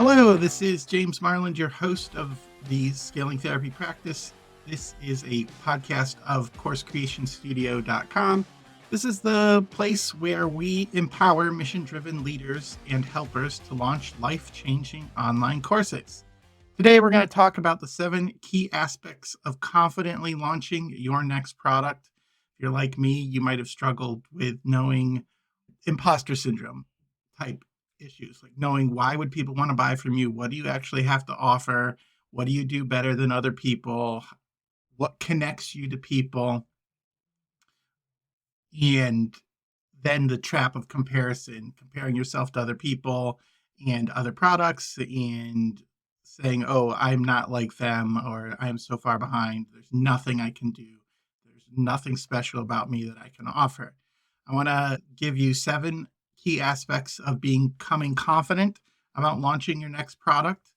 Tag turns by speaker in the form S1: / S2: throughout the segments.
S1: Hello, this is James Marlind, your host of the Scaling Therapy Practice. This is a podcast of CourseCreationStudio.com. This is the place where we empower mission-driven leaders and helpers to launch life-changing online courses. Today, we're going to talk about the 7 key aspects of confidently launching your next product. If you're like me, you might have struggled with knowing imposter syndrome type issues, like knowing why would people want to buy from you? What do you actually have to offer? What do you do better than other people? What connects you to people? And then the trap of comparison, comparing yourself to other people and other products and saying, oh, I'm not like them, or I'm so far behind. There's nothing I can do. There's nothing special about me that I can offer. I want to give you 7 key aspects of becoming confident about launching your next product.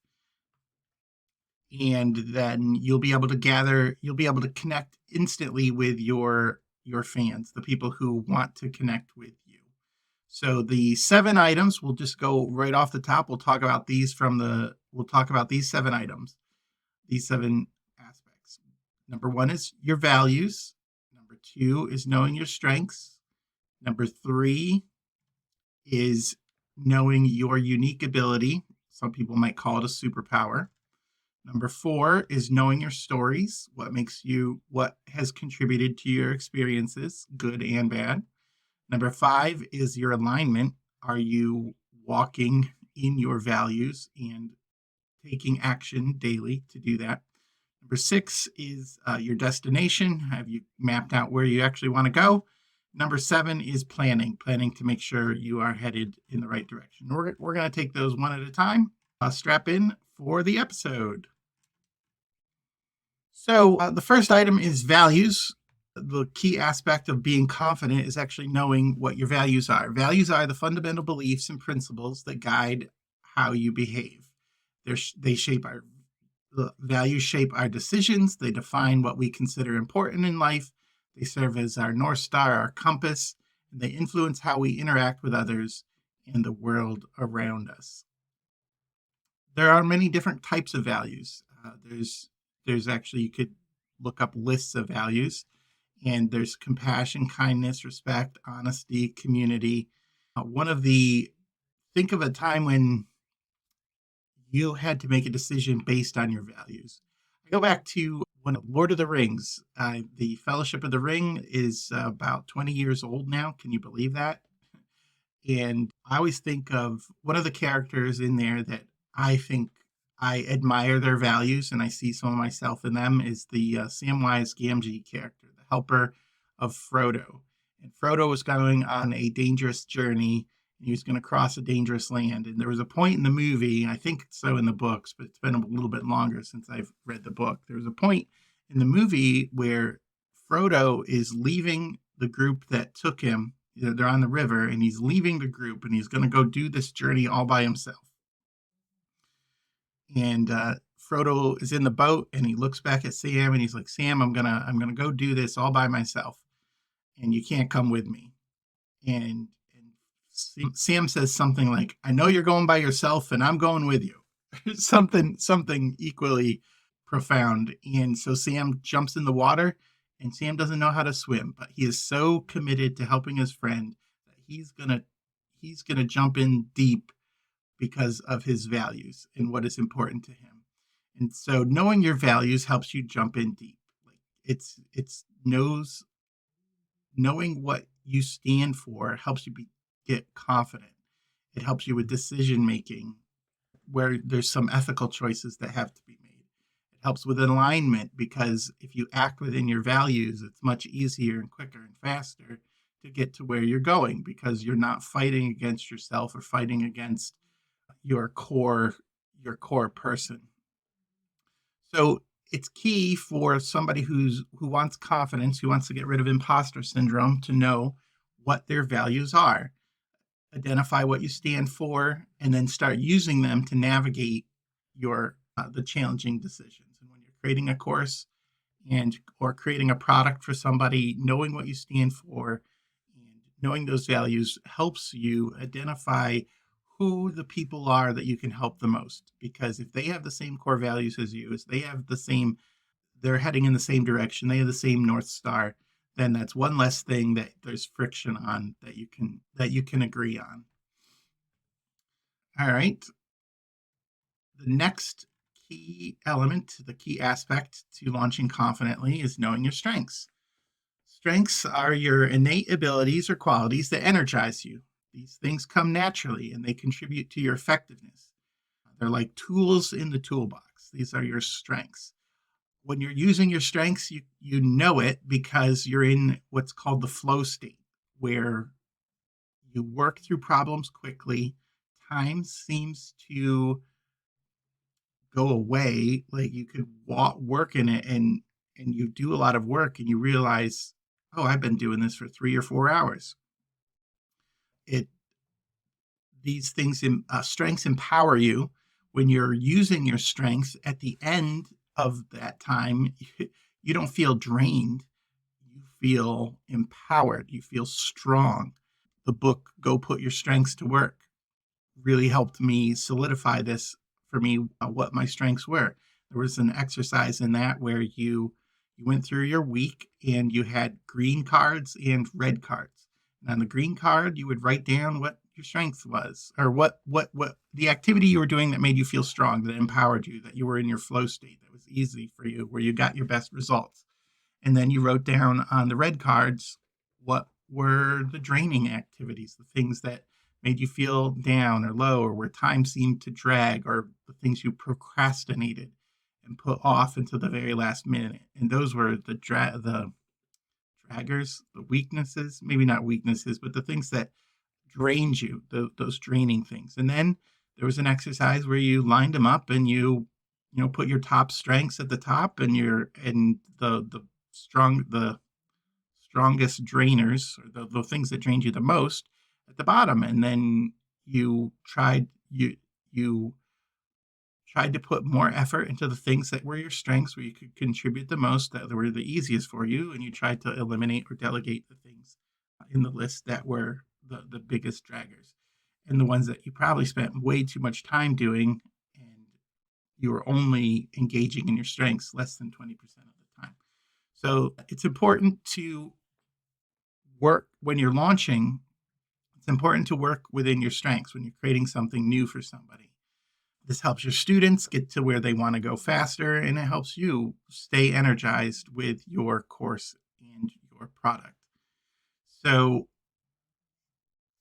S1: And then you'll be able to connect instantly with your fans, the people who want to connect with you. So the 7 items, we'll just go right off the top. We'll talk about these 7 items, these 7 aspects. Number 1 is your values. Number 2 is knowing your strengths. Number 3 is knowing your unique ability. Some people might call it a superpower. Number 4 is knowing your stories, what has contributed to your experiences, good and bad. Number 5 is your alignment. Are you walking in your values and taking action daily to do that? Number 6 is your destination. Have you mapped out where you actually want to go? Number 7 is planning to make sure you are headed in the right direction. We're going to take those one at a time. Strap in for the episode. So the first item is values. The key aspect of being confident is actually knowing what your values are. Values are the fundamental beliefs and principles that guide how you behave. Values shape our decisions. They define what we consider important in life. They serve as our North Star, our compass, and they influence how we interact with others and the world around us. There are many different types of values. There's actually, you could look up lists of values, and there's compassion, kindness, respect, honesty, community. Think of a time when you had to make a decision based on your values. I go back to when Lord of the Rings, the Fellowship of the Ring is about 20 years old now. Can you believe that? And I always think of one of the characters in there that I think I admire their values, and I see some of myself in them, is the Samwise Gamgee character, the helper of Frodo. And Frodo was going on a dangerous journey. He was going to cross a dangerous land. And there was a point in the movie, I think it's so in the books, but it's been a little bit longer since I've read the book. There was a point in the movie where Frodo is leaving the group that took him. They're on the river, and he's leaving the group, and he's going to go do this journey all by himself. And Frodo is in the boat, and he looks back at Sam, and he's like, Sam, I'm gonna go do this all by myself, and you can't come with me. And Sam says something like, I know you're going by yourself, and I'm going with you. something equally profound. And so Sam jumps in the water, and Sam doesn't know how to swim, but he is so committed to helping his friend that he's gonna jump in deep because of his values and what is important to him. And so knowing your values helps you jump in deep. Like it's knowing what you stand for helps you get confident. It helps you with decision making where there's some ethical choices that have to be made. It helps with alignment because if you act within your values, it's much easier and quicker and faster to get to where you're going because you're not fighting against yourself or fighting against your core person. So it's key for somebody who wants confidence, who wants to get rid of imposter syndrome, to know what their values are. Identify what you stand for, and then start using them to navigate the challenging decisions. And when you're creating a course or creating a product for somebody, knowing what you stand for and knowing those values helps you identify who the people are that you can help the most. Because if they have the same core values as you, as they have the same, they're heading in the same direction, they have the same North Star, then that's one less thing that there's friction on that you can agree on. All right. The next key element, the key aspect to launching confidently is knowing your strengths. Strengths are your innate abilities or qualities that energize you. These things come naturally and they contribute to your effectiveness. They're like tools in the toolbox. These are your strengths. When you're using your strengths, you know it because you're in what's called the flow state, where you work through problems quickly. Time seems to go away. Like you could work in it, and you do a lot of work and you realize, oh, I've been doing this for 3 or 4 hours. It These things in strengths empower you. When you're using your strengths at the end of that time, you don't feel drained. You feel empowered. You feel strong. The book Go Put Your Strengths to Work really helped me solidify this for me, what my strengths were. There was an exercise in that where you went through your week and you had green cards and red cards. And on the green card, you would write down what your strength was, or what the activity you were doing that made you feel strong, that empowered you, that you were in your flow state, that was easy for you, where you got your best results. And then you wrote down on the red cards what were the draining activities, the things that made you feel down or low, or where time seemed to drag, or the things you procrastinated and put off until the very last minute. And those were the draggers, the weaknesses, maybe not weaknesses, but the things that drained you, those draining things. And then there was an exercise where you lined them up and you put your top strengths at the top, and the strongest drainers, or the things that drained you the most, at the bottom. And then you tried to put more effort into the things that were your strengths, where you could contribute the most, that were the easiest for you, and you tried to eliminate or delegate the things in the list that were the biggest draggers, and the ones that you probably spent way too much time doing, and you were only engaging in your strengths less than 20% of the time. So it's important to work when you're launching. It's important to work within your strengths when you're creating something new for somebody. This helps your students get to where they want to go faster, and it helps you stay energized with your course and your product. So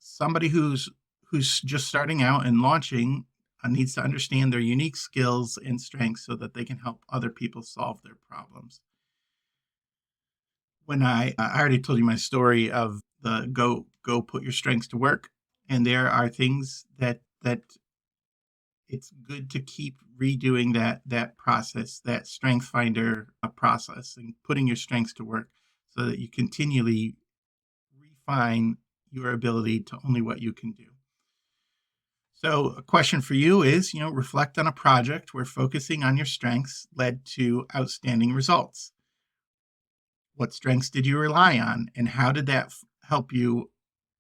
S1: somebody who's just starting out and launching needs to understand their unique skills and strengths so that they can help other people solve their problems. When I already told you my story of the go put your strengths to work, and there are things that it's good to keep redoing that process, that strength finder process, and putting your strengths to work so that you continually refine your ability to only what you can do. So a question for you is, reflect on a project where focusing on your strengths led to outstanding results. What strengths did you rely on, and how did that help you?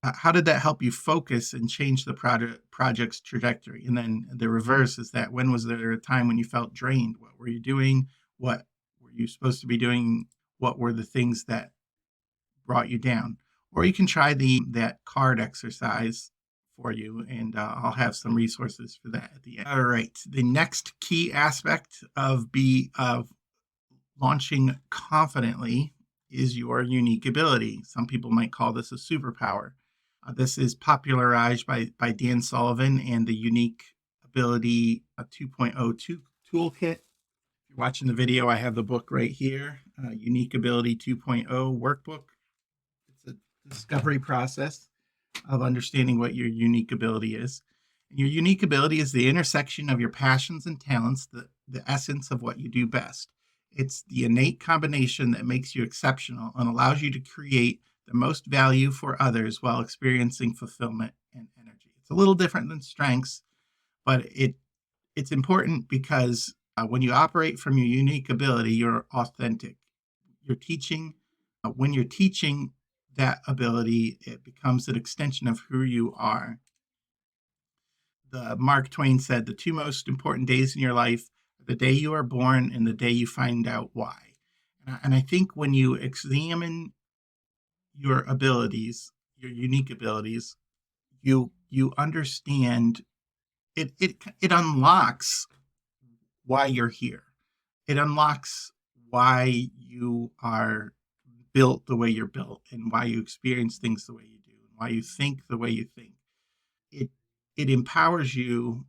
S1: How did that help you focus and change the project's trajectory? And then the reverse is that, when was there a time when you felt drained? What were you doing? What were you supposed to be doing? What were the things that brought you down? Or you can try that card exercise for you, and I'll have some resources for that at the end. All right. The next key aspect of launching confidently is your unique ability. Some people might call this a superpower. This is popularized by Dan Sullivan and the Unique Ability 2.0 Toolkit. If you're watching the video, I have the book right here, Unique Ability 2.0 Workbook. It's a discovery process of understanding what your unique ability is. And your unique ability is the intersection of your passions and talents, the essence of what you do best. It's the innate combination that makes you exceptional and allows you to create the most value for others while experiencing fulfillment and energy. It's a little different than strengths, but it's important because when you operate from your unique ability, you're authentic. When you're teaching that ability, it becomes an extension of who you are. The Mark Twain said the two most important days in your life are the day you are born and the day you find out why. And I think when you examine your abilities, your unique abilities, you understand it unlocks why you're here. It unlocks why you are built the way you're built and why you experience things the way you do and why you think the way you think. It it empowers you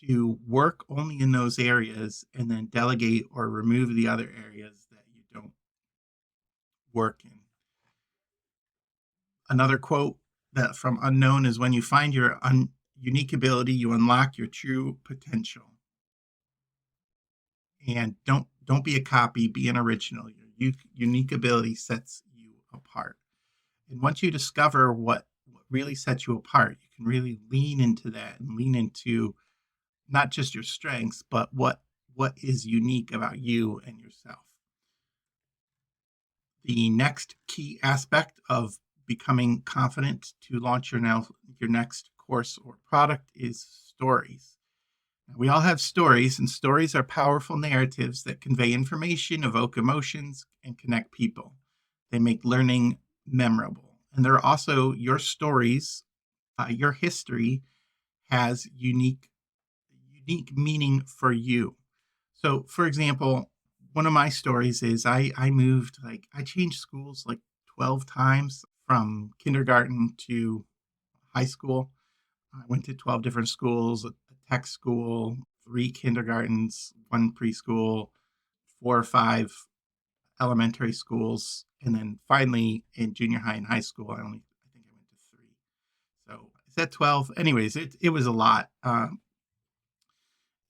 S1: to work only in those areas and then delegate or remove the other areas that you don't work in. Another quote that from Unknown is when you find your unique ability, you unlock your true potential. And don't be a copy, be an original. Your unique ability sets you apart. And once you discover what really sets you apart, you can really lean into that and lean into not just your strengths, but what is unique about you and yourself. The next key aspect of becoming confident to launch your next course or product is stories. We all have stories, and stories are powerful narratives that convey information, evoke emotions, and connect people. They make learning memorable. And there are also your stories, your history has unique meaning for you. So, for example, one of my stories is I moved I changed schools like 12 times from kindergarten to high school. I went to 12 different schools, a tech school, 3 kindergartens, 1 preschool, 4 or 5 elementary schools, and then finally in junior high and high school, I think I went to 3. So, is that 12? Anyways, it was a lot,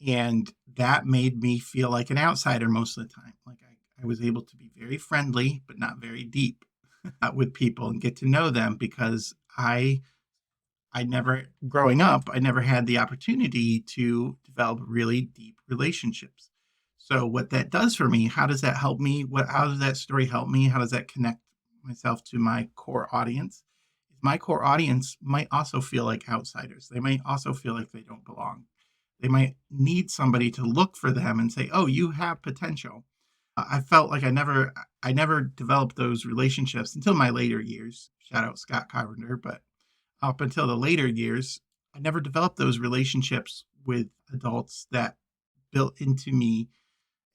S1: and that made me feel like an outsider most of the time. Like, I was able to be very friendly, but not very deep, with people and get to know them because I never growing up, I never had the opportunity to develop really deep relationships. So what that does for me, how does that help me? How does that story help me? How does that connect myself to my core audience? My core audience might also feel like outsiders. They might also feel like they don't belong. They might need somebody to look for them and say, "Oh, you have potential." I felt like I never developed those relationships until my later years. Shout out Scott Carpenter, but up until the later years, I never developed those relationships with adults that built into me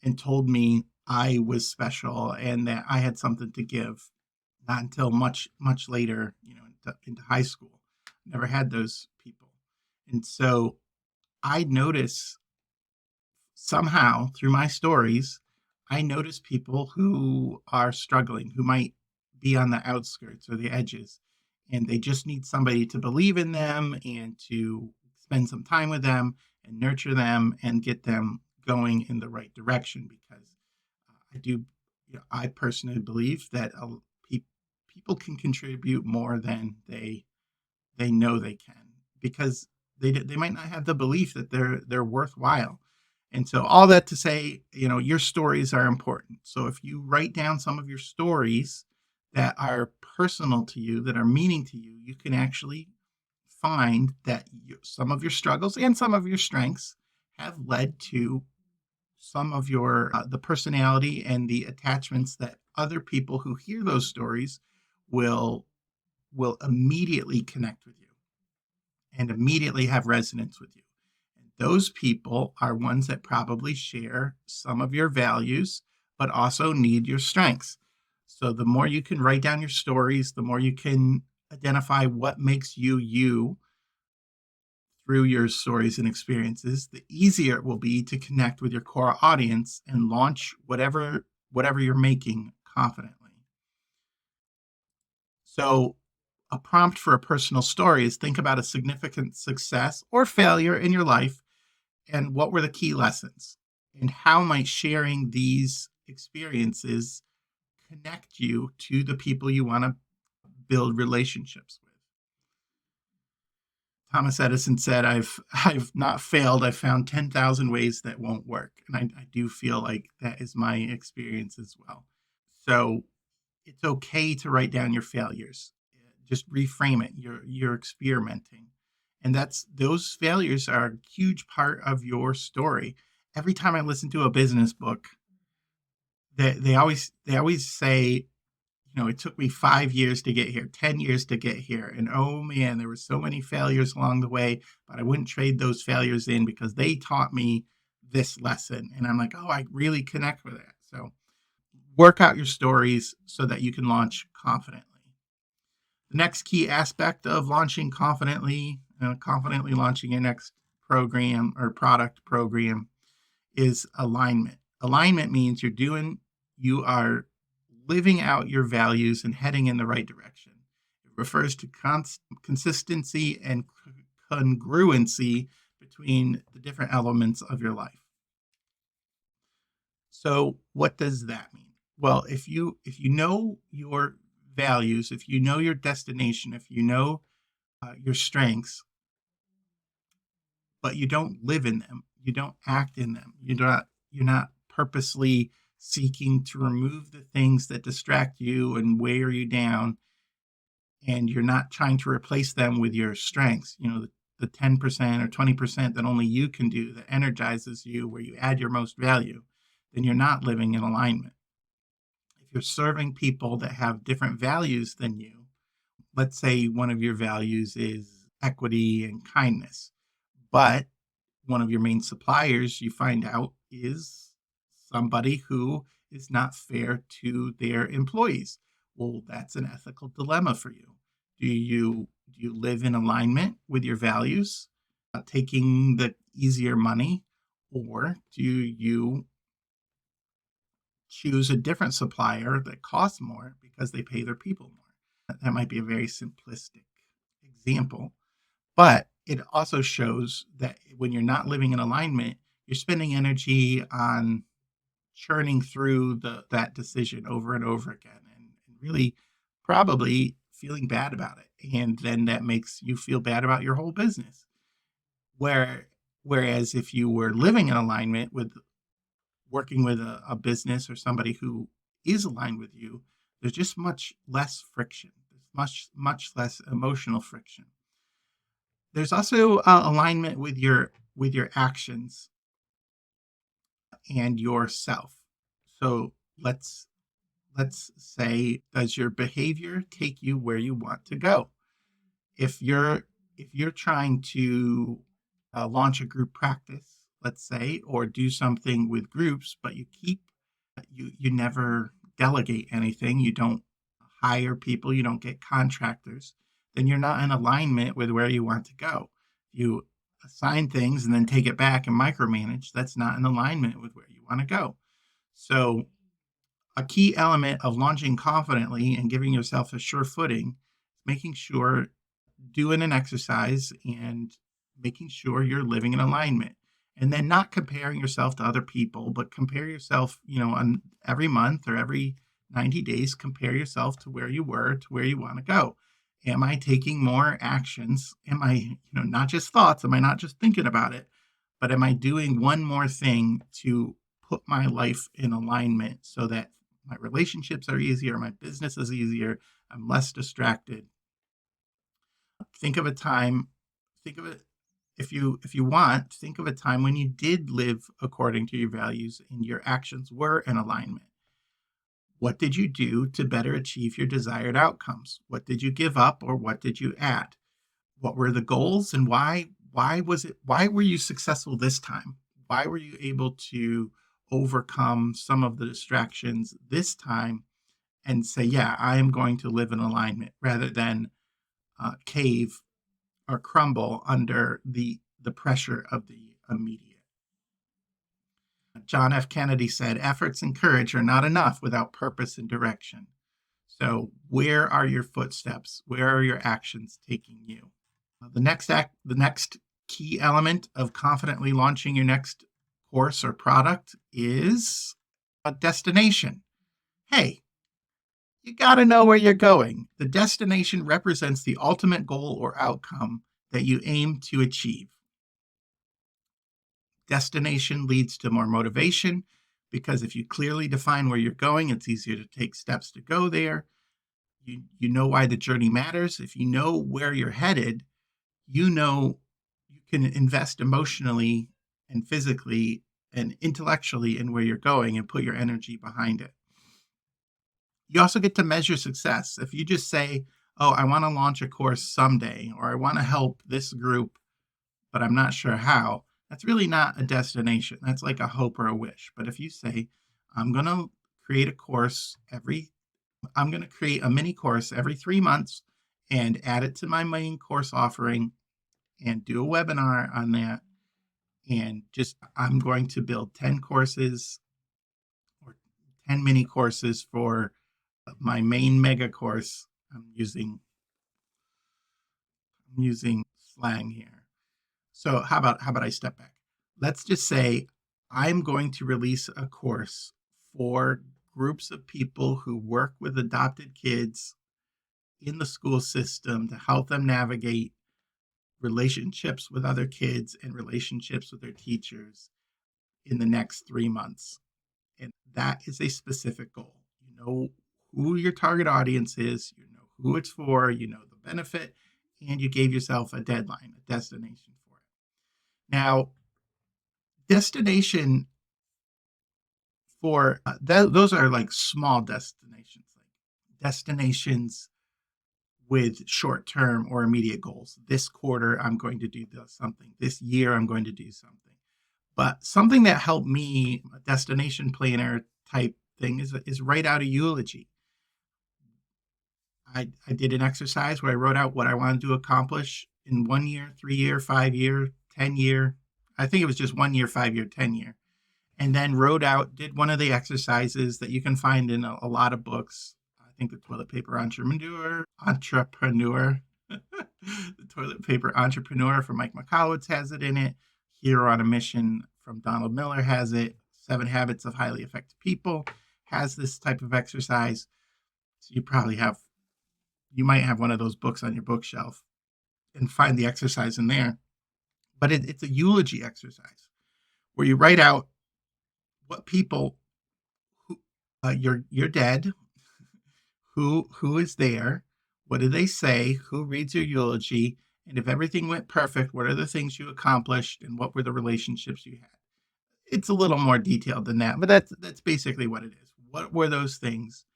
S1: and told me I was special and that I had something to give. Not until much later, into high school. Never had those people. And so I notice somehow through my stories, I notice people who are struggling, who might be on the outskirts or the edges, and they just need somebody to believe in them and to spend some time with them and nurture them and get them going in the right direction. Because I personally believe that pe- people can contribute more than they know they can because they might not have the belief that they're worthwhile. And so all that to say, your stories are important. So if you write down some of your stories that are personal to you, that are meaning to you, you can actually find that some of your struggles and some of your strengths have led to some of your the personality and the attachments that other people who hear those stories will immediately connect with you and immediately have resonance with you. And those people are ones that probably share some of your values, but also need your strengths. So the more you can write down your stories, the more you can identify what makes you you through your stories and experiences, the easier it will be to connect with your core audience and launch whatever you're making confidently. So a prompt for a personal story is think about a significant success or failure in your life and what were the key lessons and how might sharing these experiences connect you to the people you want to build relationships with. Thomas Edison said, I've not failed. I've found 10,000 ways that won't work. And I do feel like that is my experience as well. So it's okay to write down your failures. Just reframe it. You're experimenting. And those failures are a huge part of your story. Every time I listen to a business book, they always say, it took me 5 years to get here, 10 years to get here. And oh man, there were so many failures along the way, but I wouldn't trade those failures in because they taught me this lesson. And I'm like, oh, I really connect with that. So work out your stories so that you can launch confidently. The next key aspect of launching confidently launching your next program or product program is alignment. Alignment means you are living out your values and heading in the right direction. It refers to consistency and congruency between the different elements of your life. So, what does that mean? Well, if you know your values, if you know your destination, if you know your strengths, but you don't live in them, you don't act in them, you're not purposely seeking to remove the things that distract you and wear you down, and you're not trying to replace them with your strengths, the 10% or 20% that only you can do, that energizes you, where you add your most value, then you're not living in alignment. If you're serving people that have different values than you, let's say one of your values is equity and kindness, but one of your main suppliers, you find out, is somebody who is not fair to their employees. Well, that's an ethical dilemma for you. Do you live in alignment with your values, taking the easier money, or do you choose a different supplier that costs more because they pay their people more? That might be a very simplistic example, but it also shows that when you're not living in alignment, you're spending energy on churning through that decision over and over again, and really probably feeling bad about it. And then that makes you feel bad about your whole business. Whereas if you were living in alignment with working with a business or somebody who is aligned with you, there's just much less friction. There's much less emotional friction. There's also alignment with your actions and yourself. So let's say, does your behavior take you where you want to go? If you're trying to launch a group practice, let's say, or do something with groups, but you never delegate anything, you don't hire people, you don't get contractors, then you're not in alignment with where you want to go. You assign things and then take it back and micromanage. That's not in alignment with where you want to go. So a key element of launching confidently and giving yourself a sure footing, making sure, doing an exercise and making sure you're living in alignment. And then not comparing yourself to other people, but compare yourself, on every month or every 90 days, compare yourself to where you were to where you want to go. Am I taking more actions? Am I, not just thoughts? Am I not just thinking about it? But am I doing one more thing to put my life in alignment so that my relationships are easier, my business is easier, I'm less distracted? Think of a time, think of it, if you want, think of a time when you did live according to your values and your actions were in alignment. What did you do to better achieve your desired outcomes? What did you give up, or what did you add? What were the goals, and why were you successful this time? Why were you able to overcome some of the distractions this time and say, yeah, I am going to live in alignment, rather than cave or crumble under the pressure of the immediate? John F. Kennedy said, efforts and courage are not enough without purpose and direction. So where are your footsteps? Where are your actions taking you? The next key element of confidently launching your next course or product is a destination. Hey, you got to know where you're going. The destination represents the ultimate goal or outcome that you aim to achieve. Destination leads to more motivation, because if you clearly define where you're going, it's easier to take steps to go there. You know why the journey matters. If you know where you're headed, you know you can invest emotionally and physically and intellectually in where you're going and put your energy behind it. You also get to measure success. If you just say, "Oh, I want to launch a course someday," or "I want to help this group, but I'm not sure how," that's really not a destination. That's like a hope or a wish. But if you say, "I'm going to create a course every I'm going to create a mini course every 3 months and add it to my main course offering and do a webinar on that. And just, I'm going to build 10 courses or 10 mini courses for my main mega course." I'm using slang here. So how about I step back? Let's just say I'm going to release a course for groups of people who work with adopted kids in the school system to help them navigate relationships with other kids and relationships with their teachers in the next 3 months. And that is a specific goal. You know who your target audience is, you know who it's for, you know the benefit, and you gave yourself a deadline, a destination for it. Now, destination for those are like small destinations, like destinations with short term or immediate goals. This quarter, I'm going to do something. This year, I'm going to do something. But something that helped me, a destination planner type thing, is write out a eulogy. I did an exercise where I wrote out what I wanted to accomplish in 1 year, 3 year, 5 year, 10 year. I think it was just 1 year, 5 year, 10 year. And then did one of the exercises that you can find in a lot of books. I think the toilet paper entrepreneur, the toilet paper entrepreneur from Mike McCowitz has it in it. Hero on a Mission from Donald Miller has it. 7 Habits of Highly Effective People has this type of exercise. So you might have one of those books on your bookshelf and find the exercise in there. But it's a eulogy exercise where you write out what people who you're dead, who is there, what do they say, who reads your eulogy, and if everything went perfect, what are the things you accomplished and what were the relationships you had. It's a little more detailed than that, but that's basically what it is. What were those things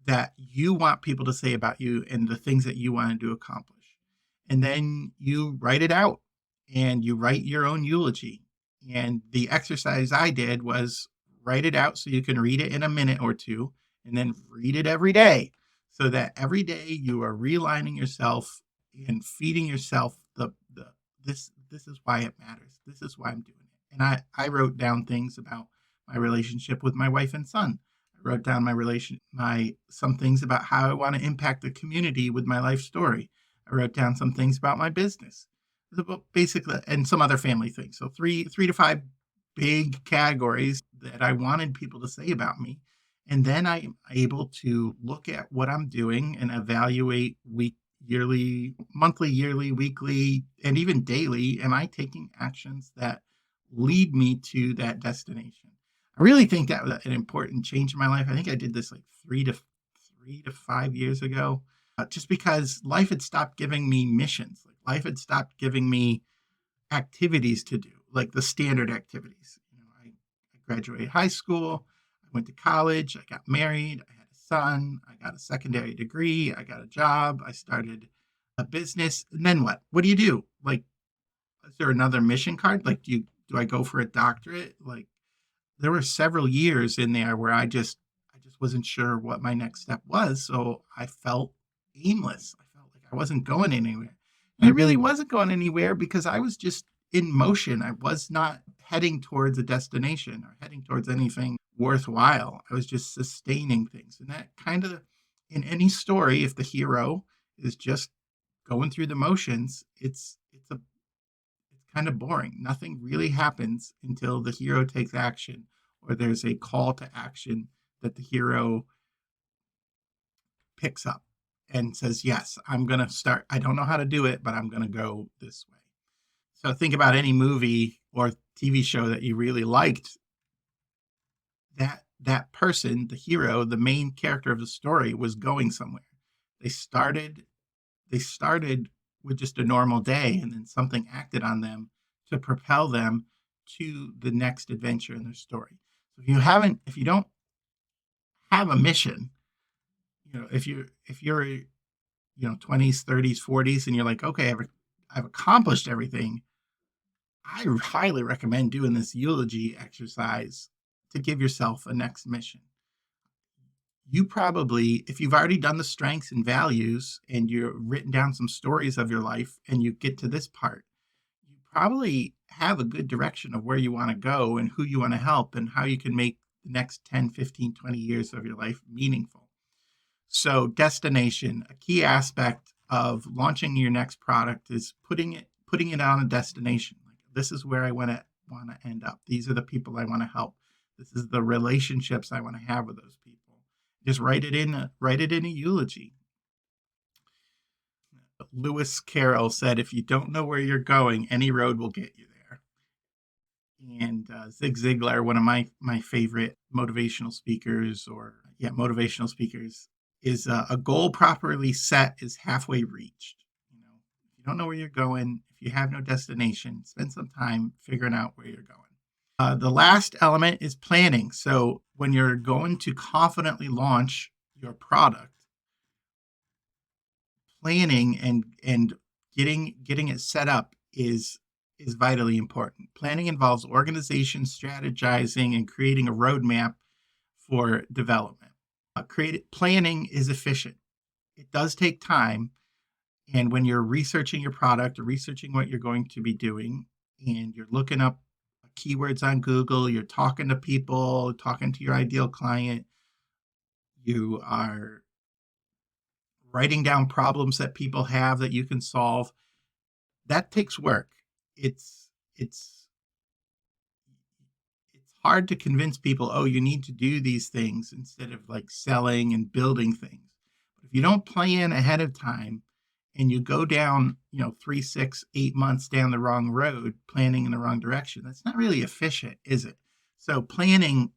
S1: that you want people to say about you and the things that you wanted to accomplish? And then you write it out and you write your own eulogy. And the exercise I did was write it out so you can read it in a minute or two and then read it every day so that every day you are realigning yourself and feeding yourself this is why it matters. This is why I'm doing it. And I wrote down things about my relationship with my wife and son. I wrote down some things about how I want to impact the community with my life story. I wrote down some things about my business, basically, and some other family things. So three to five big categories that I wanted people to say about me. And then I'm able to look at what I'm doing and evaluate yearly, monthly, yearly, weekly, and even daily. Am I taking actions that lead me to that destination? I really think that was an important change in my life. I think I did this like 3 to 5 years ago, just because life had stopped giving me missions. Like life had stopped giving me activities to do, like the standard activities. I graduated high school, I went to college, I got married, I had a son, I got a secondary degree, I got a job, I started a business. And then what? What do you do? Like, is there another mission card? Like, do I go for a doctorate? Like, there were several years in there where I just wasn't sure what my next step was. So I felt aimless. I felt like I wasn't going anywhere. And I really wasn't going anywhere because I was just in motion. I was not heading towards a destination or heading towards anything worthwhile. I was just sustaining things. And that kind of, in any story, if the hero is just going through the motions, it's kind of boring. Nothing really happens until the hero takes action or there's a call to action that the hero picks up and says, "Yes, I'm going to start. I don't know how to do it, but I'm going to go this way." So think about any movie or TV show that you really liked. That person, the hero, the main character of the story was going somewhere. They started they started with just a normal day, and then something acted on them to propel them to the next adventure in their story. So if you don't have a mission, if you're 20s, 30s, 40s, and you're like, okay, I've accomplished everything, I highly recommend doing this eulogy exercise to give yourself a next mission. You probably, if you've already done the strengths and values and you've written down some stories of your life and you get to this part, you probably have a good direction of where you want to go and who you want to help and how you can make the next 10, 15, 20 years of your life meaningful. So destination, a key aspect of launching your next product is putting it on a destination. Like, this is where I want to end up. These are the people I want to help. This is the relationships I want to have with those people. Just write it in a eulogy. Lewis Carroll said, if you don't know where you're going, any road will get you there. And Zig Ziglar, one of my favorite motivational speakers, is a goal properly set is halfway reached. If you don't know where you're going, if you have no destination, spend some time figuring out where you're going. The last element is planning. So when you're going to confidently launch your product, planning and getting it set up is vitally important. Planning involves organization, strategizing, and creating a roadmap for development. Planning is efficient. It does take time. And when you're researching your product or researching what you're going to be doing, and you're looking up keywords on Google, you're talking to people, talking to your ideal client, you are writing down problems that people have that you can solve. That takes work. It's hard to convince people, oh, you need to do these things instead of like selling and building things. But if you don't plan ahead of time and you go down, 3, 6, 8 months down the wrong road, planning in the wrong direction, that's not really efficient, is it? So planning,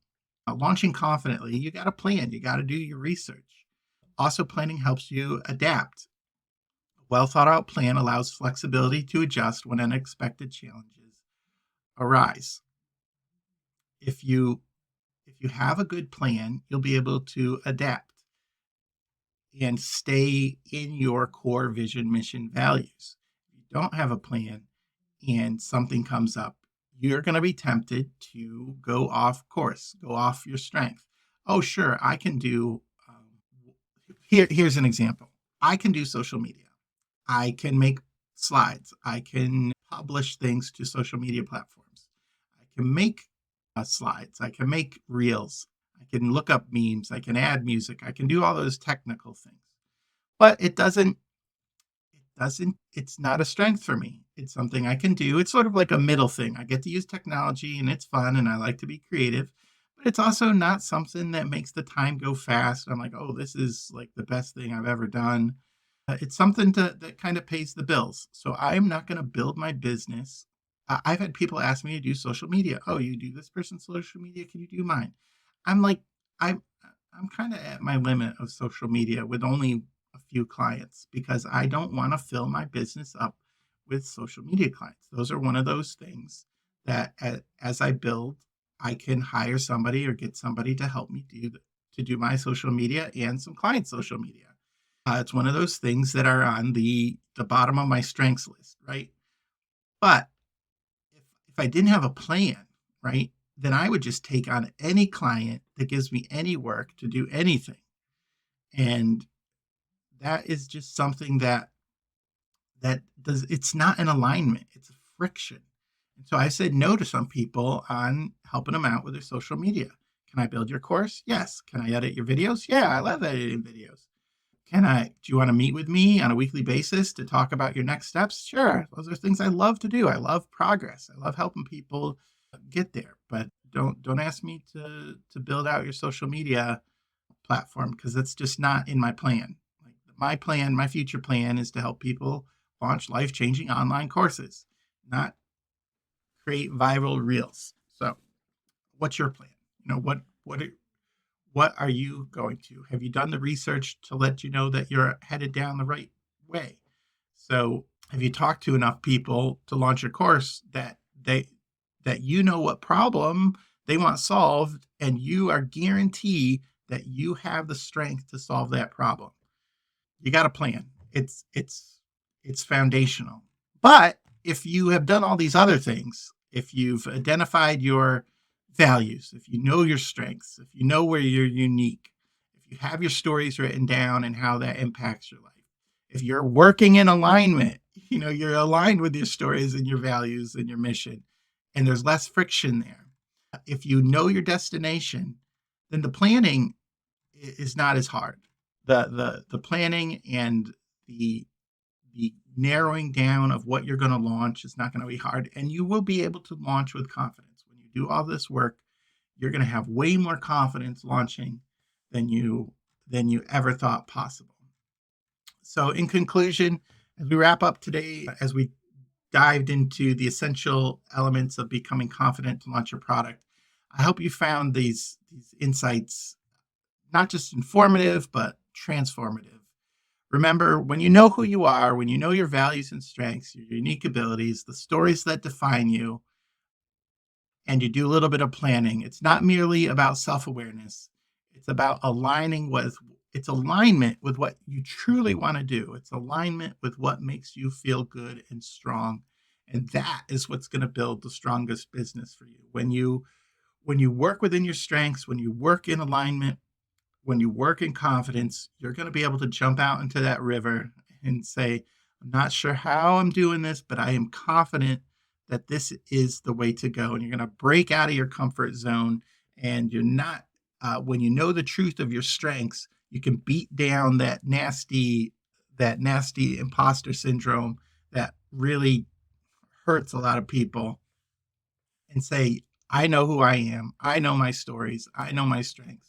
S1: launching confidently, you got to plan, you got to do your research. Also, planning helps you adapt. A well thought out plan allows flexibility to adjust when unexpected challenges arise. If you have a good plan, you'll be able to adapt and stay in your core vision, mission, values. If you don't have a plan and something comes up, you're going to be tempted to go off course, go off your strength. Oh, sure, I can do, here's an example. I can do social media. I can make slides. I can publish things to social media platforms. I can make slides. I can make reels. I can look up memes. I can add music. I can do all those technical things. But it's not a strength for me. It's something I can do. It's sort of like a middle thing. I get to use technology and it's fun and I like to be creative, but it's also not something that makes the time go fast. I'm like, oh, this is like the best thing I've ever done. It's something that kind of pays the bills. So I'm not going to build my business. I've had people ask me to do social media. Oh, you do this person's social media. Can you do mine? I'm like, I'm kind of at my limit of social media with only a few clients because I don't want to fill my business up with social media clients. Those are one of those things that as I build, I can hire somebody or get somebody to help me do my social media and some client social media. It's one of those things that are on the bottom of my strengths list, right? But if I didn't have a plan, right, then I would just take on any client that gives me any work to do anything. And that is just something that it's not an alignment, it's a friction. And so I said no to some people on helping them out with their social media. Can I build your course? Yes. Can I edit your videos? Yeah, I love editing videos. Do you want to meet with me on a weekly basis to talk about your next steps? Sure. Those are things I love to do. I love progress. I love helping people get there. But don't ask me to build out your social media platform because that's just not in my plan. Like my future plan is to help people launch life-changing online courses, not create viral reels. So, what's your plan? What are you going to? Have you done the research to let you know that you're headed down the right way? So Have you talked to enough people to launch a course that you know what problem they want solved, and you are guaranteed that you have the strength to solve that problem? You got a plan. It's foundational. But if you have done all these other things, if you've identified your values, if you know your strengths, if you know where you're unique, if you have your stories written down and how that impacts your life, if you're working in alignment, you're aligned with your stories and your values and your mission, and there's less friction there. If you know your destination, then the planning is not as hard. The planning and the narrowing down of what you're going to launch is not going to be hard, and you will be able to launch with confidence. When you do all this work, you're going to have way more confidence launching than you ever thought possible. So in conclusion, as we wrap up today, as we dived into the essential elements of becoming confident to launch your product, I hope you found these insights not just informative, but transformative. Remember, when you know who you are, when you know your values and strengths, your unique abilities, the stories that define you, and you do a little bit of planning, it's not merely about self-awareness. It's about alignment with what you truly want to do. It's alignment with what makes you feel good and strong. And that is what's going to build the strongest business for you. When you work within your strengths, when you work in alignment, when you work in confidence, you're going to be able to jump out into that river and say, I'm not sure how I'm doing this, but I am confident that this is the way to go. And you're going to break out of your comfort zone. And you're not, when you know the truth of your strengths, you can beat down that nasty imposter syndrome that really hurts a lot of people, and say, I know who I am. I know my stories. I know my strengths.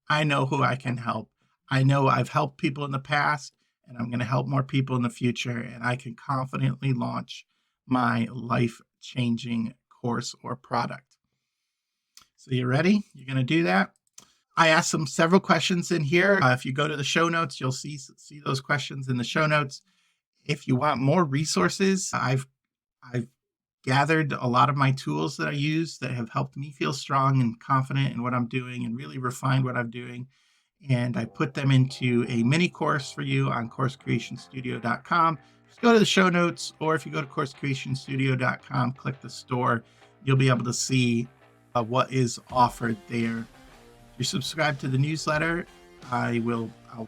S1: I know who I can help. I know I've helped people in the past, and I'm going to help more people in the future. And I can confidently launch my life-changing course or product. So you ready? You're going to do that? I asked several questions in here. If you go to the show notes, you'll see those questions in the show notes. If you want more resources, I've gathered a lot of my tools that I use that have helped me feel strong and confident in what I'm doing and really refined what I'm doing. And I put them into a mini course for you on coursecreationstudio.com. Just go to the show notes, or if you go to coursecreationstudio.com, click the store, you'll be able to see what is offered there. If you subscribe to the newsletter,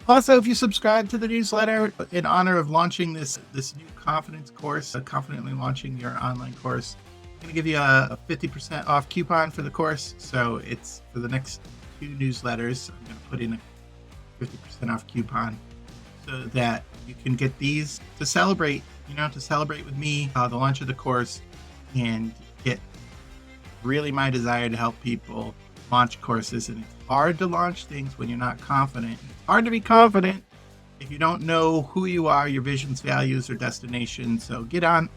S1: also, if you subscribe to the newsletter in honor of launching this new confidence course, confidently launching your online course, I'm going to give you a 50% off coupon for the course. So it's for the next 2 newsletters. I'm going to put in a 50% off coupon so that you can get these to celebrate with me, the launch of the course, and get really my desire to help people launch courses. And it's hard to launch things when you're not confident. It's hard to be confident if you don't know who you are, your visions, values, or destination. So I'm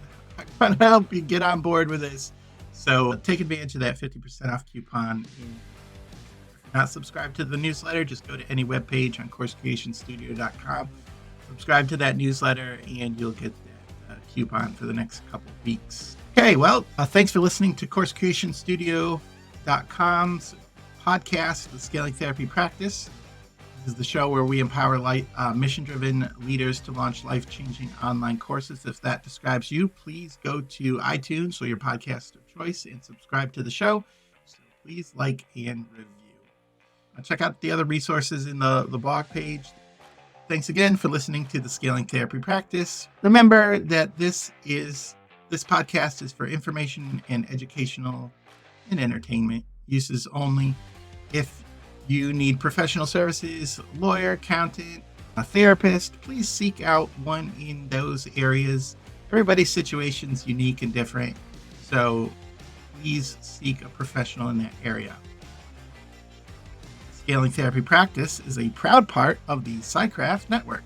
S1: trying to help you get on board with this. So take advantage of that 50% off coupon. If you're not subscribed to the newsletter, just go to any webpage on coursecreationstudio.com. Subscribe to that newsletter, and you'll get that coupon for the next couple of weeks. Okay, well, thanks for listening to coursecreationstudio.com's podcast, The Scaling Therapy Practice. This is the show where we empower mission-driven leaders to launch life-changing online courses. If that describes you, please go to iTunes or your podcast of choice and subscribe to the show. So please like and review. Check out the other resources in the blog page. Thanks again for listening to The Scaling Therapy Practice. Remember that this podcast is for information and educational and entertainment uses only. If you need professional services, lawyer, accountant, a therapist, please seek out one in those areas. Everybody's situation is unique and different, so please seek a professional in that area. Scaling Therapy Practice is a proud part of the SciCraft Network.